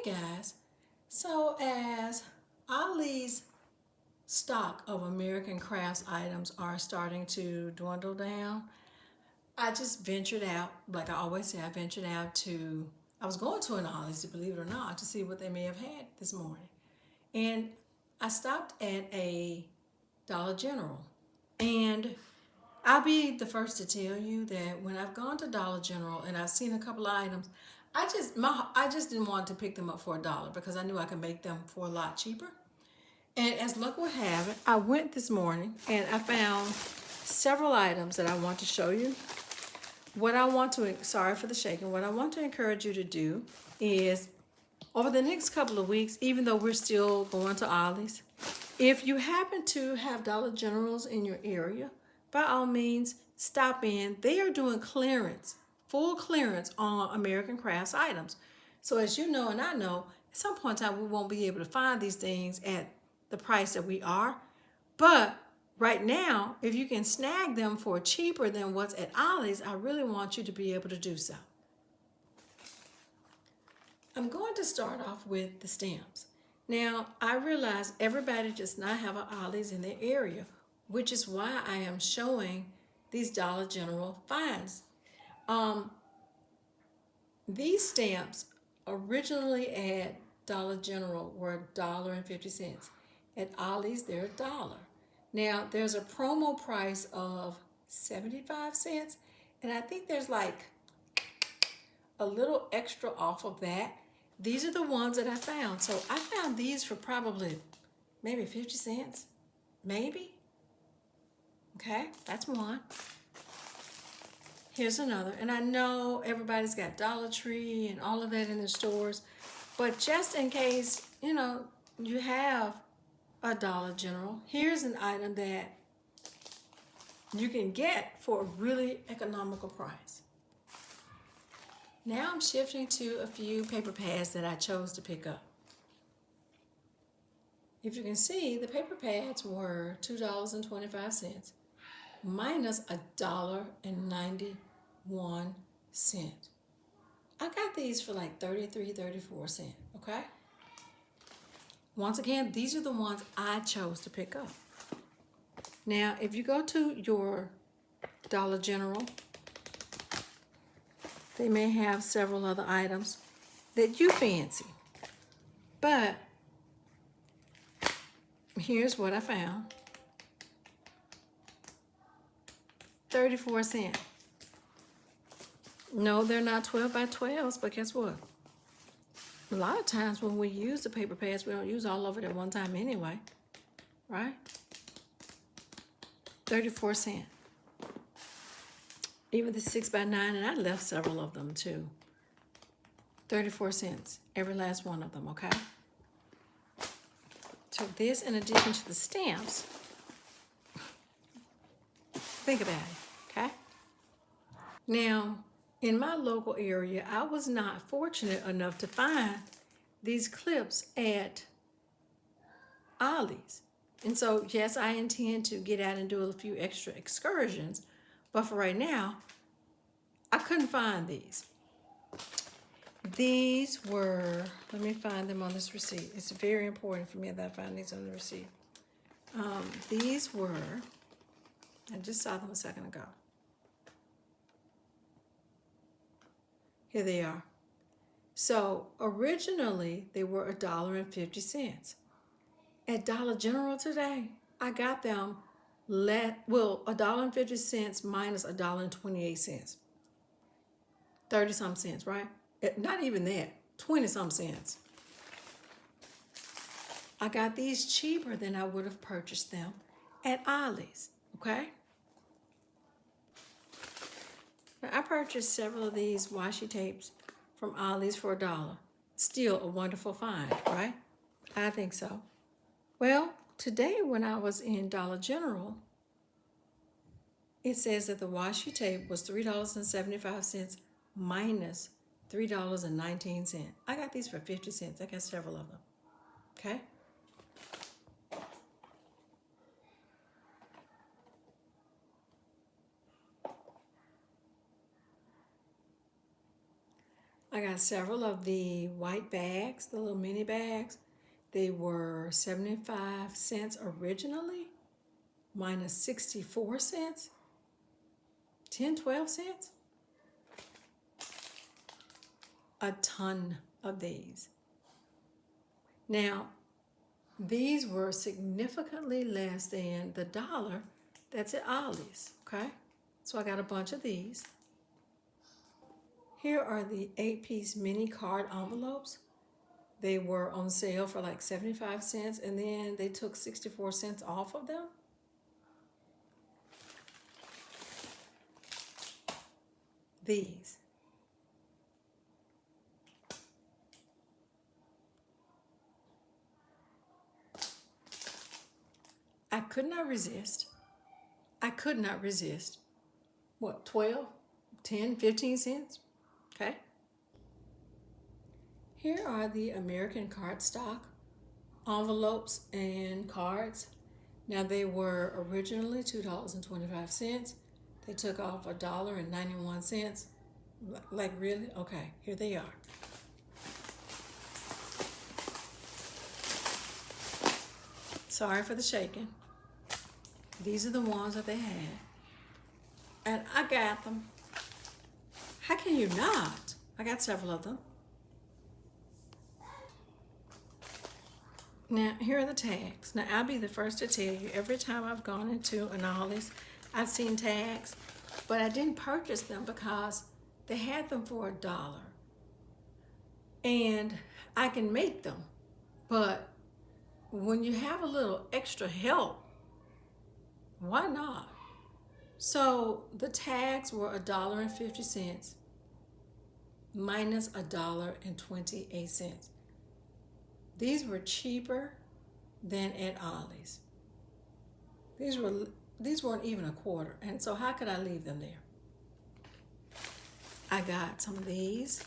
Hey guys, so as Ollie's stock of American crafts items are starting to dwindle down, I just ventured out, like I always say, I was going to an Ollie's, believe it or not, to see what they may have had this morning. And I stopped at a Dollar General. And I'll be the first to tell you that when I've gone to Dollar General and I've seen a couple of items, I just didn't want to pick them up for $1 because I knew I could make them for a lot cheaper. And as luck would have it, I went this morning and I found several items that I want to show you. Sorry for the shaking, what I want to encourage you to do is over the next couple of weeks, even though we're still going to Ollie's, if you happen to have Dollar Generals in your area, by all means, stop in. They are doing clearance, full clearance on American crafts items. So as you know and I know, at some point in time we won't be able to find these things at the price that we are. But right now, if you can snag them for cheaper than what's at Ollie's, I really want you to be able to do so. I'm going to start off with the stamps. Now, I realize everybody does not have an Ollie's in their area, which is why I am showing these Dollar General finds. These stamps originally at Dollar General were $1.50. At Ollie's, they're $1. Now, there's a promo price of 75 cents, and I think there's like a little extra off of that. These are the ones that I found. So I found these for probably maybe 50 cents, maybe. Okay, that's one. Here's another. And I know everybody's got Dollar Tree and all of that in their stores, but just in case, you have a Dollar General, here's an item that you can get for a really economical price. Now I'm shifting to a few paper pads that I chose to pick up. If you can see, the paper pads were $2.25 minus $1.91. I got these for like 34 cents, okay? Once again, these are the ones I chose to pick up. Now, if you go to your Dollar General, they may have several other items that you fancy. But here's what I found. 34 cents. No, they're not 12 by 12s, but guess what? A lot of times when we use the paper pads, we don't use all of it at one time anyway, right? 34 cents. Even the 6 by 9, and I left several of them too. 34 cents, every last one of them, okay? So this, in addition to the stamps, think about it, okay? Now, in my local area, I was not fortunate enough to find these clips at Ollie's. And so, yes, I intend to get out and do a few extra excursions, but for right now, I couldn't find these. These were, let me find them on this receipt. It's very important for me that I find these on the receipt. These were, I just saw them a second ago. Here they are. So originally they were $1.50. At Dollar General today, I got them $1.50 minus $1.28. 30-some cents, right? Not even that, 20-some cents. I got these cheaper than I would have purchased them at Ollie's, okay? Now, I purchased several of these washi tapes from Ollie's for $1. Still a wonderful find, right? I think so. Well, today when I was in Dollar General, it says that the washi tape was $3.75 minus $3.19. I got these for 50 cents. I got several of them, okay? I I got several of the white bags, the little mini bags. They were 75 cents originally, minus 64 cents, 10, 12 cents. A ton of these. Now, these were significantly less than the dollar that's at Ollie's, okay? So I got a bunch of these. Here are the 8-piece mini card envelopes. They were on sale for like 75 cents, and then they took 64 cents off of them. These. I could not resist. I could not resist. What, 12, 10, 15 cents? Okay. Here are the American cardstock envelopes and cards. Now they were originally $2.25. They took off $1.91. Like really? Okay, here they are. Sorry for the shaking. These are the ones that they had. And I got them. How can you not? I got several of them. Now, here are the tags. Now, I'll be the first to tell you, every time I've gone into an Ollie's, I've seen tags, but I didn't purchase them because they had them for $1. And I can make them, but when you have a little extra help, why not? So the tags were $1.50 minus $1.28. These were cheaper than at Ollie's. These weren't even a quarter, and so how could I leave them there? I got some of these,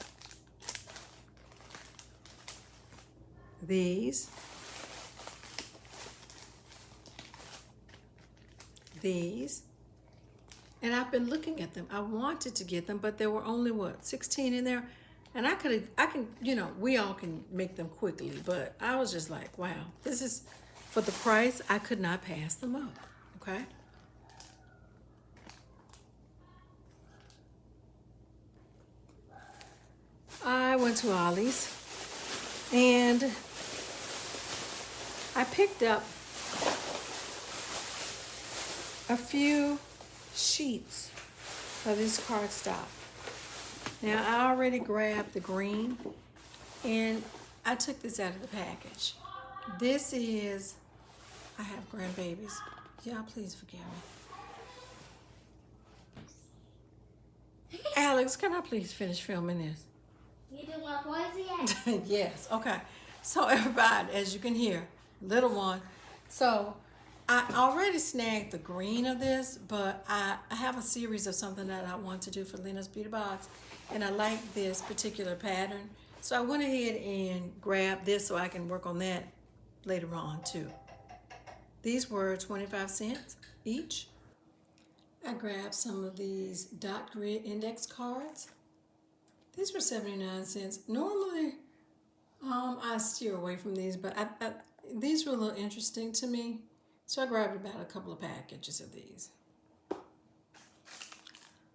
these, and I've been looking at them. I wanted to get them, but there were only, what, 16 in there? And I can, we all can make them quickly, but I was just like, wow, this is, for the price, I could not pass them up, okay? I went to Ollie's, and I picked up a few sheets of this cardstock. Now, I already grabbed the green, and I took this out of the package. This is, I have grandbabies. Y'all please forgive me. Alex, can I please finish filming this? You do want poison yet? Yes, okay. So everybody, as you can hear, little one. So I already snagged the green of this, but I have a series of something that I want to do for Lena's Beauty Box, and I like this particular pattern. So I went ahead and grabbed this so I can work on that later on too. These were 25 cents each. I grabbed some of these dot grid index cards. These were 79 cents. Normally, I steer away from these, but these were a little interesting to me. So I grabbed about a couple of packages of these.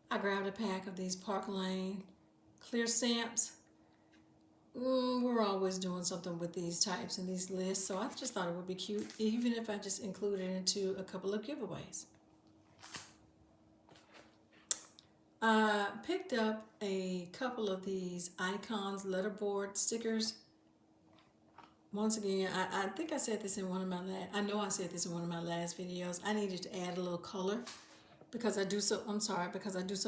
I grabbed a pack of these Park Lane clear stamps. We're always doing something with these types and these lists, so I just thought it would be cute, even if I just included it into a couple of giveaways. I picked up a couple of these icons letterboard stickers. Once again, I think I said this in one of my I know I said this in one of my last videos. I needed to add a little color because I do so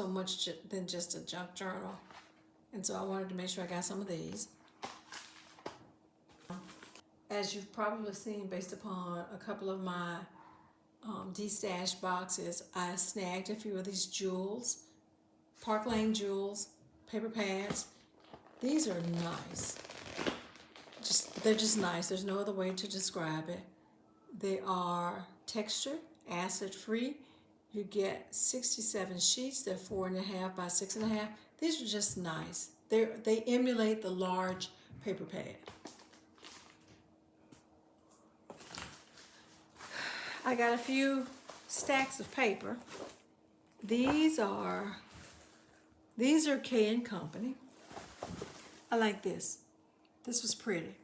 much than just a junk journal. And so I wanted to make sure I got some of these. As you've probably seen based upon a couple of my de-stash boxes, I snagged a few of these jewels, Park Lane jewels, paper pads. These are nice. They're just nice. There's no other way to describe it. They are textured, acid-free. You get 67 sheets. They're 4.5 by 6.5. These are just nice. They emulate the large paper pad. I got a few stacks of paper. These are K and Company. I like this. This was pretty.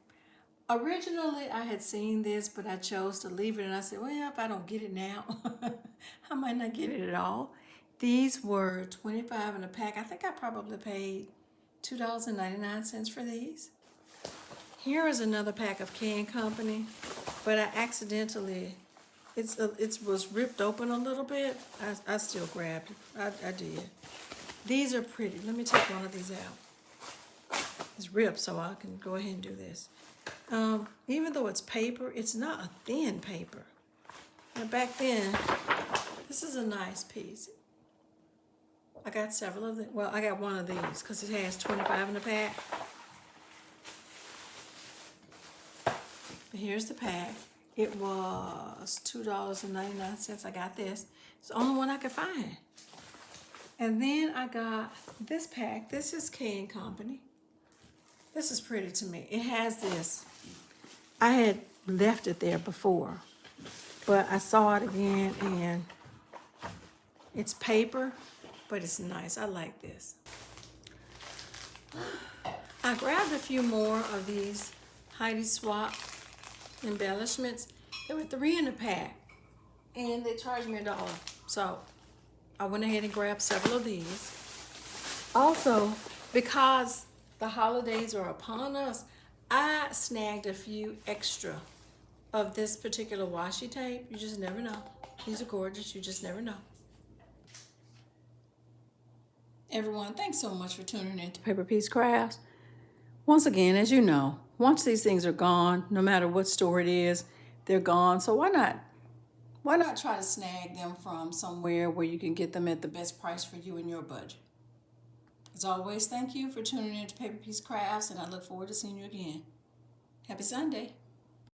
Originally, I had seen this, but I chose to leave it, and I said, well, if I don't get it now, I might not get it at all. These were $25 in a pack. I think I probably paid $2.99 for these. Here is another pack of K and Company, but I accidentally, it was ripped open a little bit. I still grabbed it. I did. These are pretty. Let me take one of these out. It's ripped, so I can go ahead and do this. Even though it's paper, it's not a thin paper. Now back then, this is a nice piece. I got several of them. Well, I got one of these because it has 25 in the pack. But here's the pack. It was $2.99. I got this. It's the only one I could find. And then I got this pack. This is K and Company. This is pretty to me. It has this. I had left it there before, but I saw it again, and it's paper, but it's nice. I like this. I grabbed a few more of these Heidi Swap embellishments. There were 3 in a pack, and they charged me $1. So I went ahead and grabbed several of these. Also, because the holidays are upon us, I snagged a few extra of this particular washi tape. You just never know. These are gorgeous. You just never know. Everyone, thanks so much for tuning in to Paper Piece Crafts. Once again, as you know, once these things are gone, no matter what store it is, they're gone. So why not try to snag them from somewhere where you can get them at the best price for you and your budget? As always, thank you for tuning in to Paper Piece Crafts, and I look forward to seeing you again. Happy Sunday.